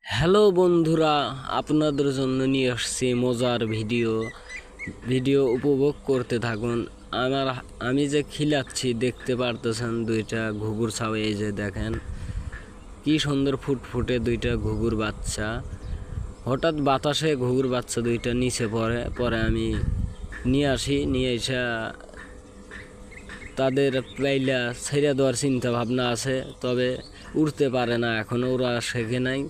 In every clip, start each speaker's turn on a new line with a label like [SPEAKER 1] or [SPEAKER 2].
[SPEAKER 1] Hello বন্ধুরা, আপনাদের জন্য নিয়ে আসছি মজার ভিডিও উপভোগ করতে থাকুন। আমি যে খিলাচ্ছি দেখতে পারতেছেন, দুইটা ঘুঘুর ছাও। এই যে দেখেন কি সুন্দর ফুটফুটে দুইটা ঘুঘুর বাচ্চা। হঠাৎ বাতাসে ঘুঘুর বাচ্চা দুইটা নিচে পরে আমি নিয়ে এসে তাদের পাইলা ছেড়ে দেওয়ার চিন্তা ভাবনা আছে, তবে উড়তে পারে না এখনও, ওরা শেখে নাই।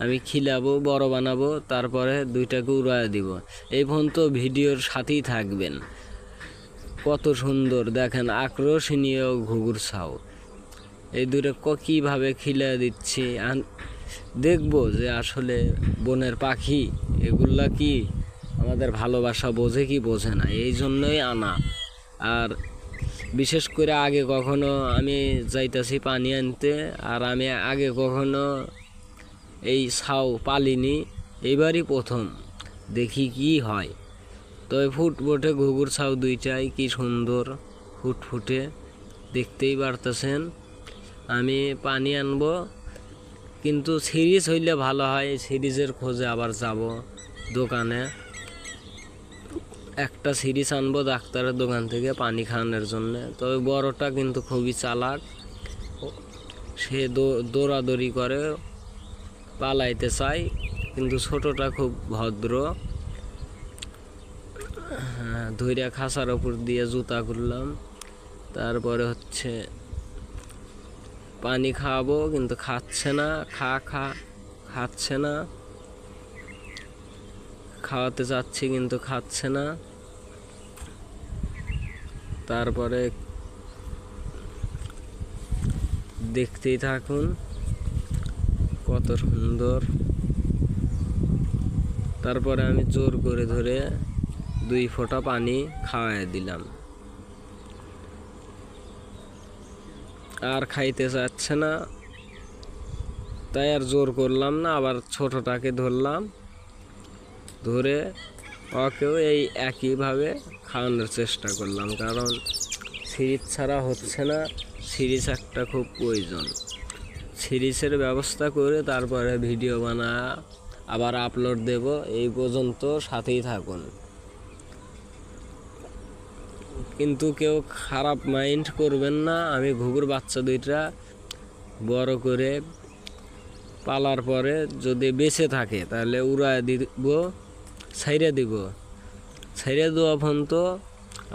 [SPEAKER 1] আমি খিলাবো, বড় বানাবো, তারপরে দুইটাকে উড়ায় দিব। এই পর্যন্ত ভিডিওর সাথেই থাকবেন। কত সুন্দর দেখেন, আকর্ষণীয় ঘুঘুর ছাও। এই দুটো কীভাবে খিলা দিচ্ছি, দেখবো যে আসলে বনের পাখি এগুলা কি আমাদের ভালোবাসা বোঝে কি বোঝে না, এই জন্যই আনা। আর বিশেষ করে আগে কখনো আমি যাইতাছি পানি আনতে, আর আমি আগে কখনো এই ছাও পালিনি, এবারই প্রথম দেখি কি হয়। তবে ফুটফুটে ঘুঘুর ছাও দুইটাই কি সুন্দর ফুটফুটে, দেখতেই পারতেছেন। আমি পানি আনবো, কিন্তু সিরিজ হইলে ভালো হয়। সিরিজের খোঁজে আবার যাব দোকানে, একটা সিরিজ আনবো ডাক্তারের দোকান থেকে পানি খাওয়ানোর জন্য। তবে বড়টা কিন্তু খুবই চালাক, সে দৌড়াদৌড়ি করে, পালাইতে চাই, কিন্তু ছোটটা খুব ভদ্র। ধৈর্য খাঁচার ওপর দিয়ে জুতা করলাম, তারপরে পানি খাওয়াবো, কিন্তু খাচ্ছে না। খাচ্ছে না, খাওয়াতে চাচ্ছি কিন্তু খাচ্ছে না। তারপরে দেখতেই থাকুন কত সুন্দর। তারপরে আমি জোর করে ধরে 2 ফোঁটা পানি খাওয়াই দিলাম, আর খাইতে চাচ্ছে না, তাই আর জোর করলাম না। আবার ছোটটাকে ধরলাম, ধরে ওকেও এই একইভাবে খাওয়ানোর চেষ্টা করলাম, কারণ সিরিজ ছাড়া হচ্ছে না। সিরিজ একটা খুব প্রয়োজন, সিরিজের ব্যবস্থা করে তারপরে ভিডিও বানা আবার আপলোড দেব। এই পর্যন্ত সাথেই থাকুন, কিন্তু কেউ খারাপ মাইন্ড করবেন না। আমি ঘুঘুর বাচ্চা দুইটা বড় করে পালার পরে যদি বেঁচে থাকে তাহলে উড়ায় দিব, ছাইড়ে দেওয়া পর্যন্ত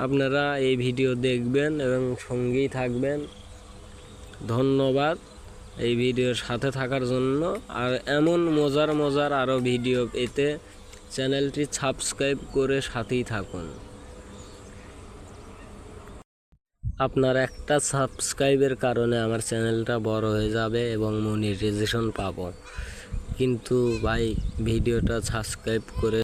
[SPEAKER 1] আপনারা এই ভিডিও দেখবেন এবং সঙ্গেই থাকবেন। ধন্যবাদ এই ভিডিওর সাথে থাকার জন্য। আর এমন মজার আরও ভিডিও পেতে চ্যানেলটি সাবস্ক্রাইব করে সাথেই থাকুন। আপনার একটা সাবস্ক্রাইবের কারণে আমার চ্যানেলটা বড় হয়ে যাবে এবং মনিটাইজেশন পাবো, কিন্তু ভাই ভিডিওটা সাবস্ক্রাইব করে